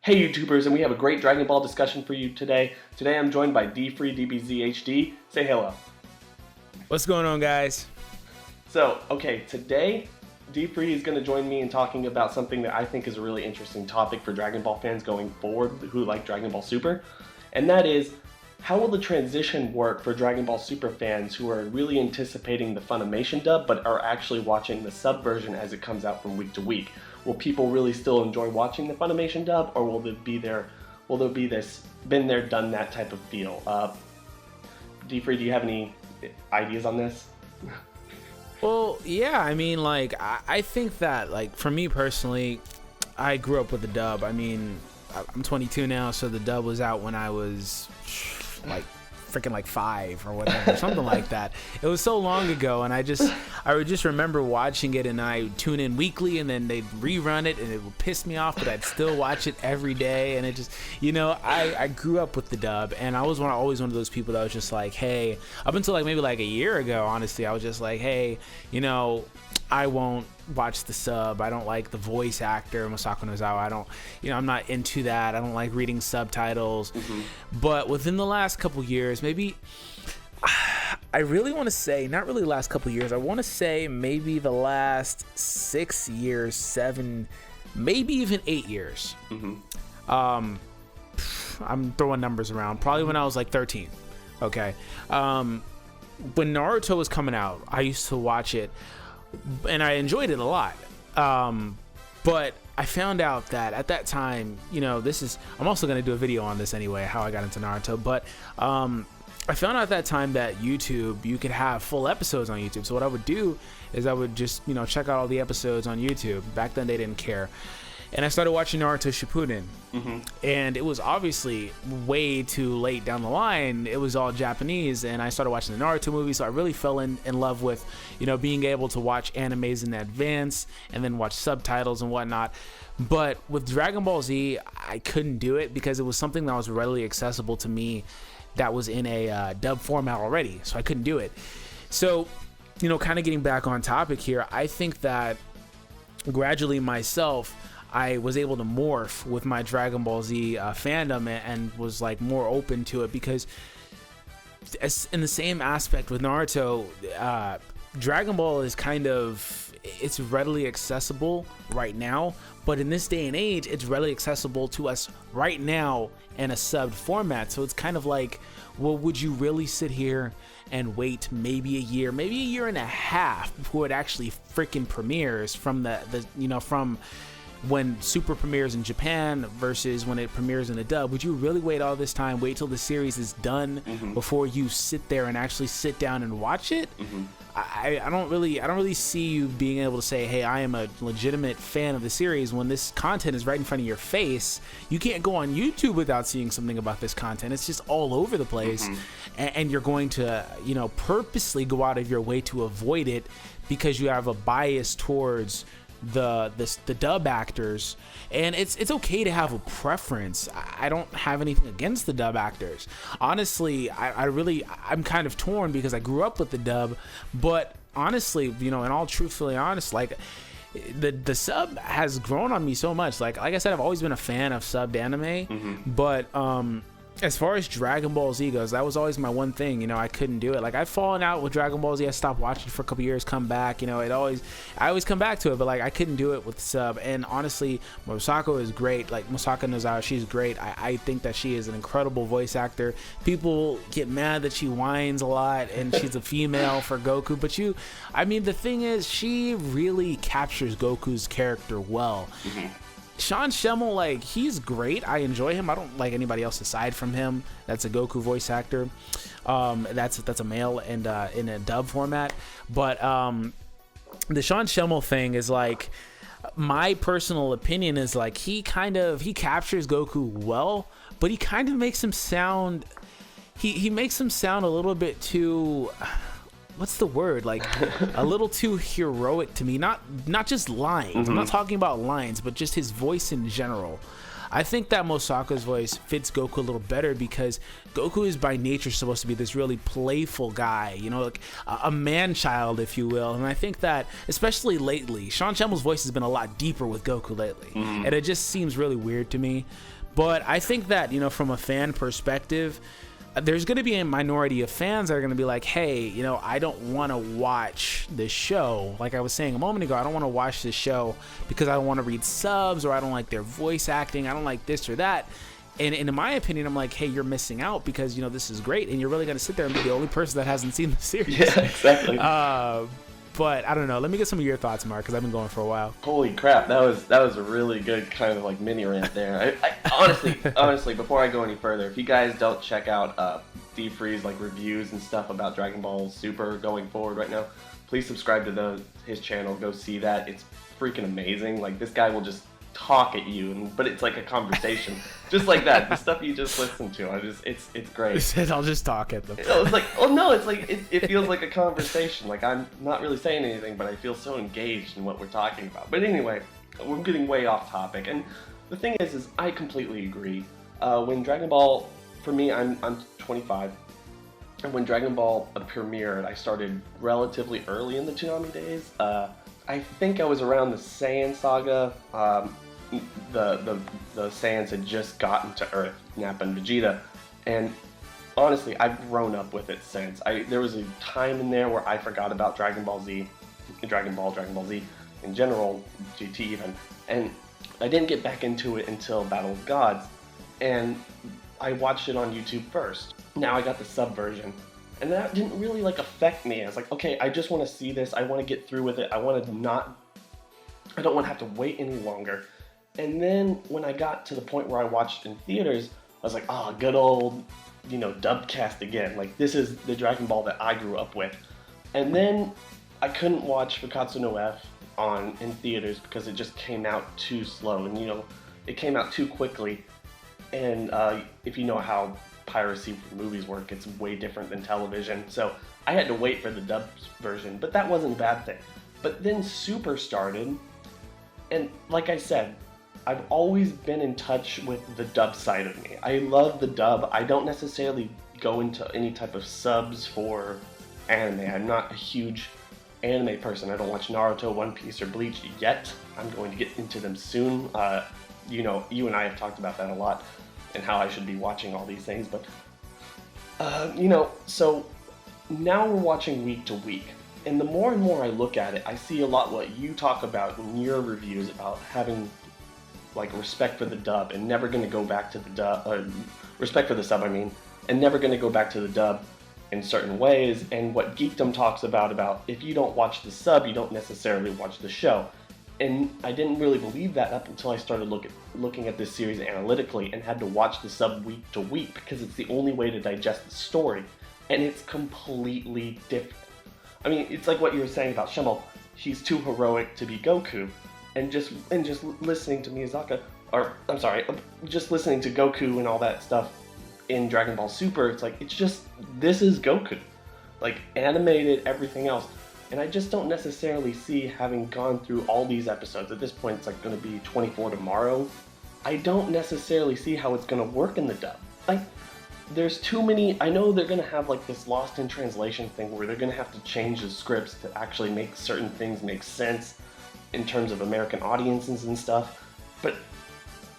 Hey YouTubers, and we have a great Dragon Ball discussion for you today. Today I'm joined by D-FreeDBZHD. Say hello. What's going on, guys? So, today D-Free is going to join me in talking about something that I think is a really interesting topic for Dragon Ball fans going forward who like Dragon Ball Super. And that is, how will the transition work for Dragon Ball Super fans who are really anticipating the Funimation dub but are actually watching the sub version as it comes out from week to week? Will people really still enjoy watching the Funimation dub, or will there be this been there, done that type of feel? D-Free, do you have any ideas on this? Well, yeah, I mean, like, I think that, like, for me personally, I grew up with the dub. I mean, I'm 22 now, so the dub was out when I was, like, freaking like 5 or whatever, something like that. It was so long ago, and I would just remember watching it, and I would tune in weekly, and then they'd rerun it, and it would piss me off, but I'd still watch it every day. And it just, I grew up with the dub, and I was always one of those people that was just like, hey, up until like maybe like a year ago, honestly, I was just like, hey, I won't watch the sub. I don't like the voice actor Masako Nozawa. I'm not into that. I don't like reading subtitles. But within the last couple years, maybe I really want to say, not really the last couple years, I want to say maybe the last 6 years, 7, maybe even 8 years. I'm throwing numbers around. Probably when I was like 13. Okay. When Naruto was coming out, I used to watch it, and I enjoyed it a lot. But I found out that at that time, I'm also going to do a video on this anyway, how I got into Naruto. But I found out at that time that YouTube, you could have full episodes on YouTube. So what I would do is I would just, check out all the episodes on YouTube. Back then, they didn't care. And I started watching Naruto Shippuden. And it was obviously way too late down the line. It was all Japanese, and I started watching the Naruto movie, so I really fell in love with, being able to watch animes in advance and then watch subtitles and whatnot. But with Dragon Ball Z, I couldn't do it because it was something that was readily accessible to me that was in a dub format already, so I couldn't do it. So, kind of getting back on topic here, I think that gradually myself, I was able to morph with my Dragon Ball Z fandom and was like more open to it, because in the same aspect with Naruto, Dragon Ball is it's readily accessible right now, but in this day and age, it's readily accessible to us right now in a subbed format. So it's kind of like, well, would you really sit here and wait maybe a year and a half before it actually freaking premieres from from when Super premieres in Japan versus when it premieres in a dub? Would you really wait all this time, wait till the series is done before you sit there and actually sit down and watch it? I don't really see you being able to say, hey, I am a legitimate fan of the series when this content is right in front of your face. You can't go on YouTube without seeing something about this content. It's just all over the place. And you're going to, purposely go out of your way to avoid it because you have a bias towards the dub actors. And it's okay to have a preference. I don't have anything against the dub actors. Honestly, I'm kind of torn because I grew up with the dub, but honestly, in all truthfully honest, like the sub has grown on me so much. Like I said, I've always been a fan of subbed anime, but as far as Dragon Ball Z goes, that was always my one thing. I couldn't do it. Like, I've fallen out with Dragon Ball Z. I stopped watching for a couple years, come back. I always come back to it, but like I couldn't do it with the sub. And honestly, Masako is great. Like Masako Nozawa, she's great. I think that she is an incredible voice actor. People get mad that she whines a lot and she's a female for Goku, but the thing is, she really captures Goku's character well. Sean Schemmel, like, he's great. I enjoy him. I don't like anybody else aside from him. That's a Goku voice actor. That's a male and in a dub format. But the Sean Schemmel thing is like, my personal opinion is like, he captures Goku well, but he kind of makes him sound. He makes him sound a little bit too. What's the word? Like a little too heroic to me. Not just lines. I'm not talking about lines, but just his voice in general. I think that Mosaka's voice fits Goku a little better because Goku is by nature supposed to be this really playful guy, you know, like a man-child, if you will. And I think that, especially lately, Sean Shammel's voice has been a lot deeper with Goku lately. And it just seems really weird to me. But I think that, you know, from a fan perspective, there's going to be a minority of fans that are going to be like, hey, you know, I don't want to watch this show. Like I was saying a moment ago, I don't want to watch this show because I don't want to read subs, or I don't like their voice acting. I don't like this or that. And in my opinion, I'm like, hey, you're missing out because, you know, this is great. And you're really going to sit there and be the only person that hasn't seen the series. Yeah, exactly. But I don't know. Let me get some of your thoughts, Mark, because I've been going for a while. Holy crap, that was a really good kind of like mini rant there. I honestly, before I go any further, if you guys don't check out D-Free's like reviews and stuff about Dragon Ball Super going forward right now, please subscribe to his channel. Go see that. It's freaking amazing. Like, this guy will just talk at you, but it's like a conversation, just like that. The stuff you just listened to, it's great. I'll just talk at them. It's like, oh no, it's like it feels like a conversation. Like, I'm not really saying anything, but I feel so engaged in what we're talking about. But anyway, we're getting way off topic. And the thing is I completely agree. When Dragon Ball, for me, I'm 25. And when Dragon Ball premiered, I started relatively early in the Toonami days. I think I was around the Saiyan saga. The Saiyans had just gotten to Earth, Nappa and Vegeta, and honestly, I've grown up with it since. There was a time in there where I forgot about Dragon Ball Z, Dragon Ball Z in general, GT even, and I didn't get back into it until Battle of Gods, and I watched it on YouTube first. Now I got the sub version, and that didn't really like affect me. I was like, okay, I just want to see this. I want to get through with it. I don't want to have to wait any longer. And then when I got to the point where I watched in theaters, I was like, oh, good old, you know, dubcast again. Like, this is the Dragon Ball that I grew up with. And then I couldn't watch Fukkatsu no F in theaters because it just came out too slow. And, you know, it came out too quickly. And if you know how piracy for movies work, it's way different than television. So I had to wait for the dub version, but that wasn't a bad thing. But then Super started, and like I said, I've always been in touch with the dub side of me. I love the dub. I don't necessarily go into any type of subs for anime. I'm not a huge anime person. I don't watch Naruto, One Piece, or Bleach yet. I'm going to get into them soon. You know, you and I have talked about that a lot and how I should be watching all these things, but you know, so now we're watching week to week. And the more and more I look at it, I see a lot what you talk about in your reviews about having like respect for the dub and never going to go back to the dub, respect for the sub, I mean, and never going to go back to the dub in certain ways. And what Geekdom talks about if you don't watch the sub, you don't necessarily watch the show. And I didn't really believe that up until I started looking at this series analytically and had to watch the sub week to week because it's the only way to digest the story. And it's completely different. I mean, it's like what you were saying about Schimmel. He's too heroic to be Goku. And just listening to Miyazaki, or I'm sorry, just listening to Goku and all that stuff in Dragon Ball Super, it's like, this is Goku. Like, animated, everything else. And I just don't necessarily see, having gone through all these episodes, at this point it's like going to be 24 tomorrow, I don't necessarily see how it's going to work in the dub. Like, there's too many, I know they're going to have like this lost in translation thing where they're going to have to change the scripts to actually make certain things make sense in terms of American audiences and stuff, but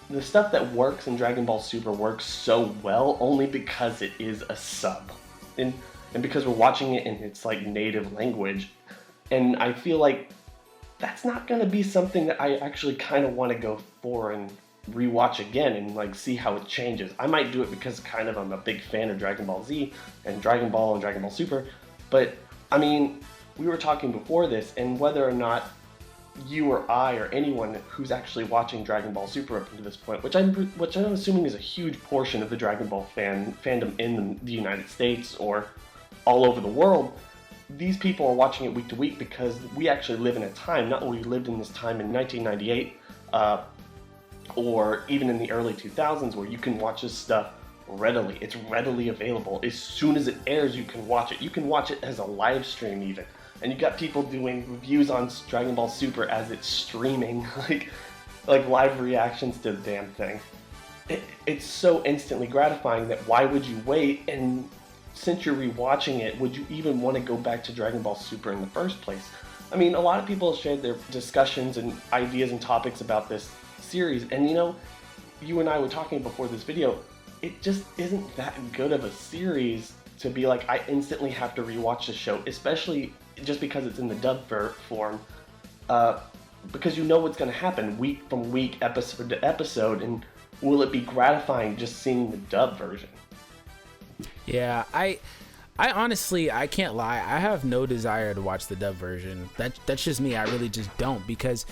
the stuff that works in Dragon Ball Super works so well only because it is a sub. And because we're watching it in its like native language. And I feel like that's not going to be something that I actually kind of want to go for and rewatch again and like see how it changes. I might do it because kind of I'm a big fan of Dragon Ball Z and Dragon Ball Super, but I mean, we were talking before this, and whether or not you or I or anyone who's actually watching Dragon Ball Super up to this point, which I'm assuming is a huge portion of the Dragon Ball fandom in the United States or all over the world, these people are watching it week to week because we actually live in a time, not only lived in this time in 1998, or even in the early 2000s, where you can watch this stuff readily. It's readily available. As soon as it airs, you can watch it. You can watch it as a live stream even. And you got people doing reviews on Dragon Ball Super as it's streaming. Like, like live reactions to the damn thing. It's so instantly gratifying that why would you wait? And since you're rewatching it, would you even want to go back to Dragon Ball Super in the first place? I mean, a lot of people have shared their discussions and ideas and topics about this series, and you and I were talking before this video, it just isn't that good of a series to be like, I instantly have to rewatch the show, especially just because it's in the dub form, because you know what's going to happen week from week, episode to episode, and will it be gratifying just seeing the dub version? Yeah, I honestly, I can't lie, I have no desire to watch the dub version. That's just me. I really just don't, because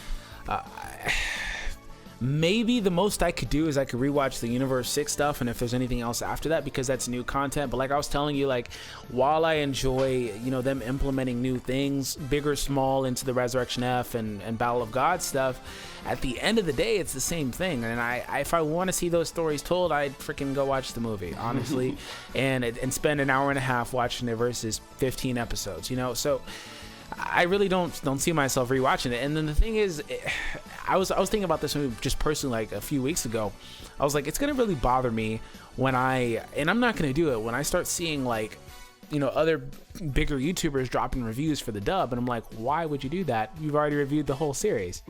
maybe the most I could do is I could rewatch the Universe 6 stuff, and if there's anything else after that, because that's new content. But like I was telling you, like, while I enjoy, them implementing new things, big or small, into the Resurrection F and Battle of God stuff, at the end of the day, it's the same thing. And if I want to see those stories told, I'd freaking go watch the movie, honestly, and spend an hour and a half watching it versus 15 episodes, So I really don't see myself rewatching it. And then the thing is, I was thinking about this just personally, like a few weeks ago. I was like, it's gonna really bother me when and I'm not gonna do it, when I start seeing like, other bigger YouTubers dropping reviews for the dub, and I'm like, why would you do that? You've already reviewed the whole series.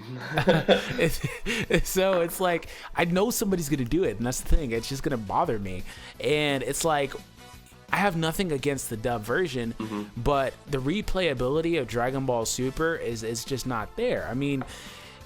So it's like, I know somebody's gonna do it, and that's the thing. It's just gonna bother me, and it's like, I have nothing against the dub version, but the replayability of Dragon Ball Super is just not there. I mean,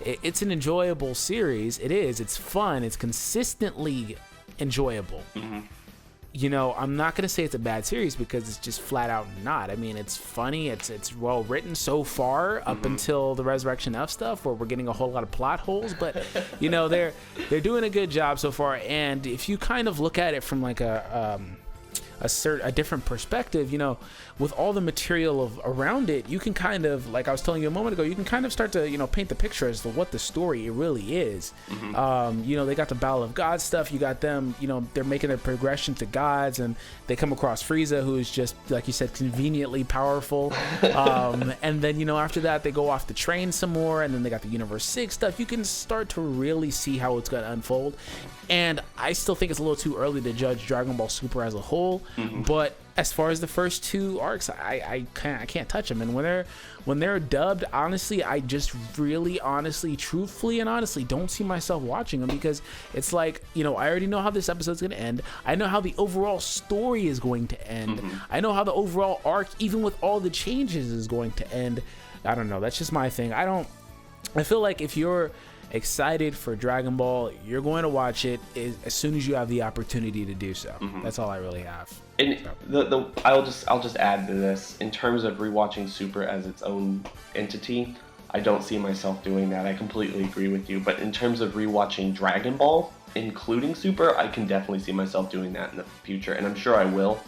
it's an enjoyable series. It is. It's fun. It's consistently enjoyable. I'm not going to say it's a bad series, because it's just flat out not. I mean, it's funny. It's well written so far, up until the Resurrection F stuff, where we're getting a whole lot of plot holes. But, they're doing a good job so far. And if you kind of look at it from like a different perspective, with all the material around it, you can kind of, like I was telling you a moment ago, you can kind of start to, paint the picture as to what the story really is. They got the Battle of God stuff. You got them, they're making their progression to gods, and they come across Frieza, who is just, like you said, conveniently powerful. And then, after that, they go off the train some more, and then they got the Universe 6 stuff. You can start to really see how it's going to unfold. And I still think it's a little too early to judge Dragon Ball Super as a whole, but as far as the first two arcs, I can't touch them. And when they're dubbed, honestly, I just really, honestly, truthfully, and honestly don't see myself watching them, because it's like, I already know how this episode's going to end. I know how the overall story is going to end. I know how the overall arc, even with all the changes, is going to end. I don't know. That's just my thing. I feel like if you're excited for Dragon Ball, you're going to watch it as soon as you have the opportunity to do so. That's all I really have. And I'll just add to this, in terms of rewatching Super as its own entity, I don't see myself doing that. I completely agree with you. But in terms of rewatching Dragon Ball, including Super, I can definitely see myself doing that in the future, and I'm sure I will.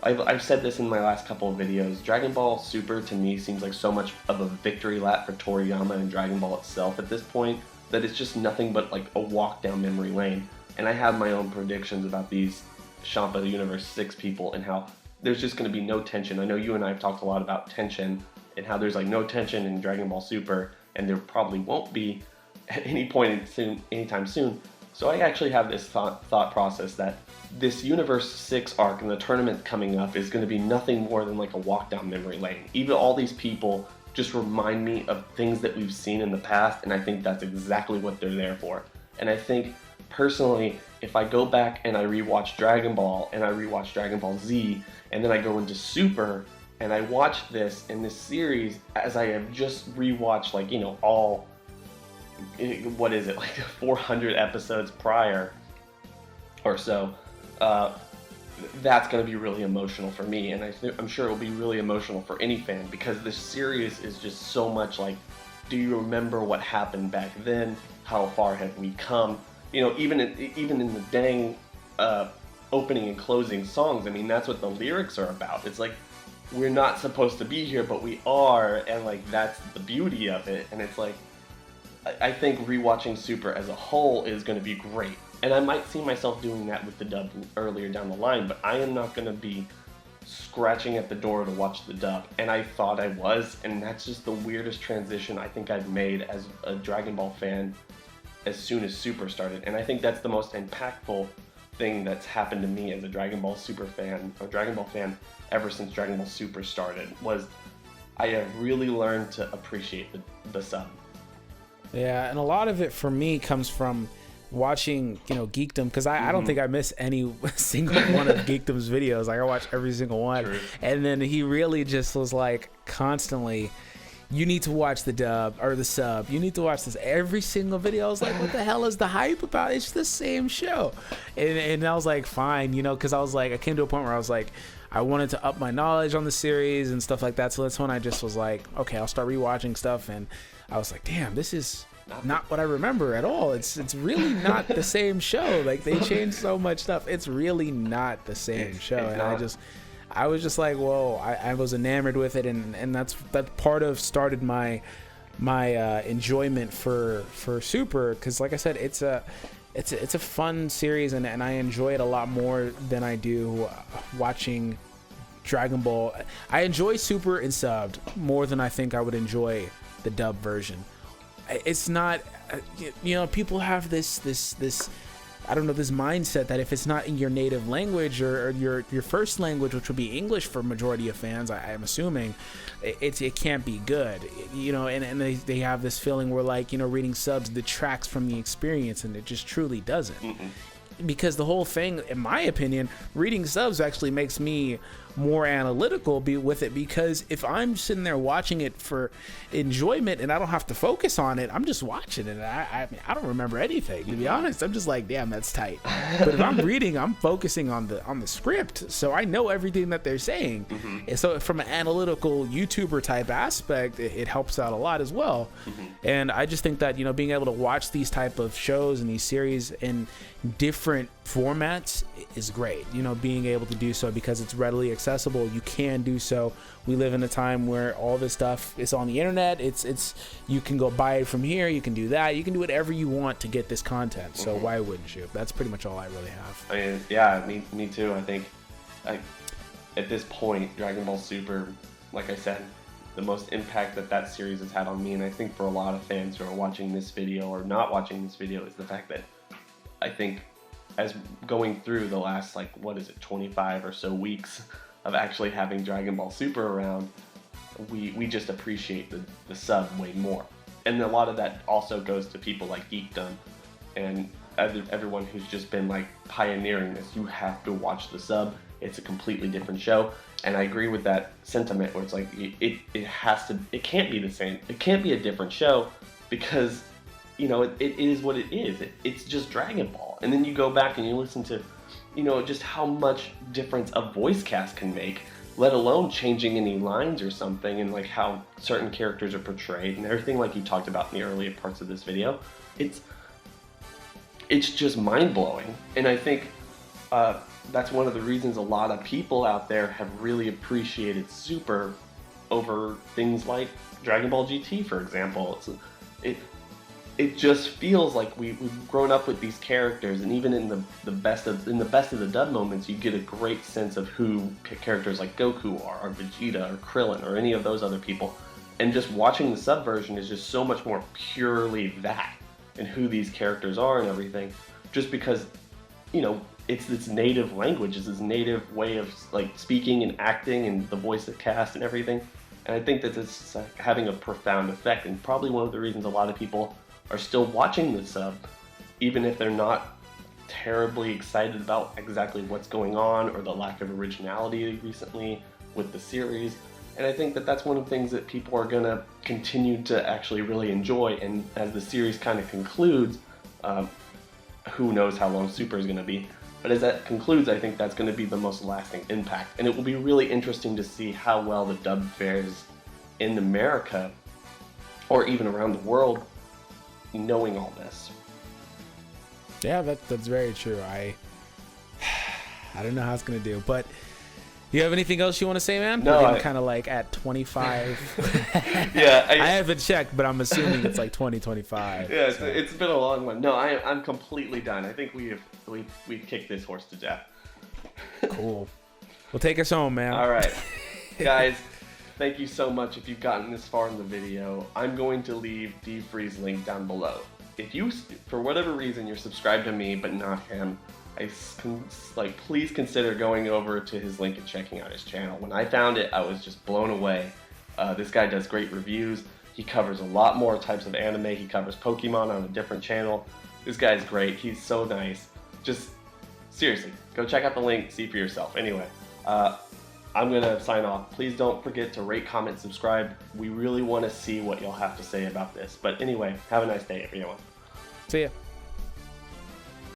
I've said this in my last couple of videos. Dragon Ball Super to me seems like so much of a victory lap for Toriyama and Dragon Ball itself at this point, that it's just nothing but like a walk down memory lane. And I have my own predictions about these Champa Universe 6 people, and how there's just going to be no tension. I know you and I have talked a lot about tension, and how there's like no tension in Dragon Ball Super, and there probably won't be at any point anytime soon. So I actually have this thought process that this Universe 6 arc and the tournament coming up is going to be nothing more than like a walk down memory lane. Even all these people just remind me of things that we've seen in the past, and I think that's exactly what they're there for. And I think, personally, if I go back and I rewatch Dragon Ball, and I rewatch Dragon Ball Z, and then I go into Super, and I watch this in this series, as I have just rewatched, like, all, what is it, like 400 episodes prior or so, that's going to be really emotional for me, and I'm sure it will be really emotional for any fan, because this series is just so much like, do you remember what happened back then? How far have we come? Even in the dang opening and closing songs, I mean, that's what the lyrics are about. It's like, we're not supposed to be here, but we are, and like, that's the beauty of it. And it's like, I think rewatching Super as a whole is going to be great. And I might see myself doing that with the dub earlier down the line, but I am not going to be scratching at the door to watch the dub, and I thought I was, and that's just the weirdest transition I think I've made as a Dragon Ball fan as soon as Super started. And I think that's the most impactful thing that's happened to me as a Dragon Ball Super fan, or Dragon Ball fan, ever since Dragon Ball Super started, was I have really learned to appreciate the sub. Yeah, and a lot of it for me comes from watching, Geekdom, because I don't think I miss any single one of Geekdom's videos. Like, I watch every single one. True. And then he really just was like constantly, you need to watch the dub or the sub. You need to watch this every single video. I was like, what the hell is the hype about? It's the same show. And I was like, fine, because I was like, I came to a point where I was like, I wanted to up my knowledge on the series and stuff like that. So that's when I just was like, okay, I'll start rewatching stuff. And I was like, damn, this is not what I remember at all. It's really not the same show. Like, they changed so much stuff. It's really not the same show. And I was just like, whoa, I was enamored with it, and that part of started my enjoyment for Super, because like I said, it's a fun series, and I enjoy it a lot more than I do watching Dragon Ball. I enjoy Super and subbed more than I think I would enjoy the dub version. It's not, people have this I don't know, this mindset that if it's not in your native language or your first language, which would be English for majority of fans, I'm assuming, it can't be good, and they have this feeling where, like, reading subs detracts from the experience, and it just truly doesn't. Because the whole thing, in my opinion, reading subs actually makes me more analytical with it, because if I'm sitting there watching it for enjoyment and I don't have to focus on it, I'm just watching it, and I don't remember anything, to be honest. I'm just like, damn, that's tight. But if I'm reading, I'm focusing on the script, so I know everything that they're saying. And so from an analytical YouTuber type aspect, it helps out a lot as well. And I just think that, being able to watch these type of shows and these series in different formats is great. Being able to do so because it's readily accessible, you can do so. We live in a time where all this stuff is on the internet. It's you can go buy it from here, you can do that, you can do whatever you want to get this content. So why wouldn't you? That's pretty much all I really have. I mean, yeah, me too. I think at this point, Dragon Ball Super, like I said, the most impact that series has had on me, and I think for a lot of fans who are watching this video or not watching this video, is the fact that I think as going through the last, 25 or so weeks of actually having Dragon Ball Super around, we just appreciate the sub way more. And a lot of that also goes to people like Geekdom and everyone who's just been pioneering this. You have to watch the sub. It's a completely different show. And I agree with that sentiment where it's like, it can't be the same. It can't be a different show, because it is what it is. It's just Dragon Ball. And then you go back and you listen to, just how much difference a voice cast can make, let alone changing any lines or something, and how certain characters are portrayed and everything, like you talked about in the earlier parts of this video. It's just mind-blowing. And I think that's one of the reasons a lot of people out there have really appreciated Super over things like Dragon Ball GT, for example. It just feels like we've grown up with these characters, and even in the best of the dub moments, you get a great sense of who characters like Goku are, or Vegeta, or Krillin, or any of those other people. And just watching the sub version is just so much more purely that, and who these characters are and everything. Just because, it's its native language, it's its native way of speaking and acting, and the voice cast and everything. And I think that it's having a profound effect, and probably one of the reasons a lot of people are still watching the sub, even if they're not terribly excited about exactly what's going on or the lack of originality recently with the series. And I think that that's one of the things that people are going to continue to actually really enjoy. And as the series kind of concludes, who knows how long Super is going to be, but as that concludes, I think that's going to be the most lasting impact. And it will be really interesting to see how well the dub fares in America, or even around the world, knowing all this. Yeah, that's very true. I don't know how it's gonna do, but you have anything else you want to say, man? No, I'm kind of at 25. Yeah, I haven't checked, but I'm assuming it's 2025. Yeah, it's been a long one. No, I'm completely done. I think we've kicked this horse to death. Cool. Well, take us home, man. All right, guys. Thank you so much if you've gotten this far in the video. I'm going to leave D-Free's link down below. If you, for whatever reason, you're subscribed to me but not him, please consider going over to his link and checking out his channel. When I found it, I was just blown away. This guy does great reviews. He covers a lot more types of anime. He covers Pokemon on a different channel. This guy's great. He's so nice. Just seriously, go check out the link, see for yourself. Anyway, I'm going to sign off. Please don't forget to rate, comment, subscribe. We really want to see what you'll have to say about this. But anyway, have a nice day, everyone. See ya.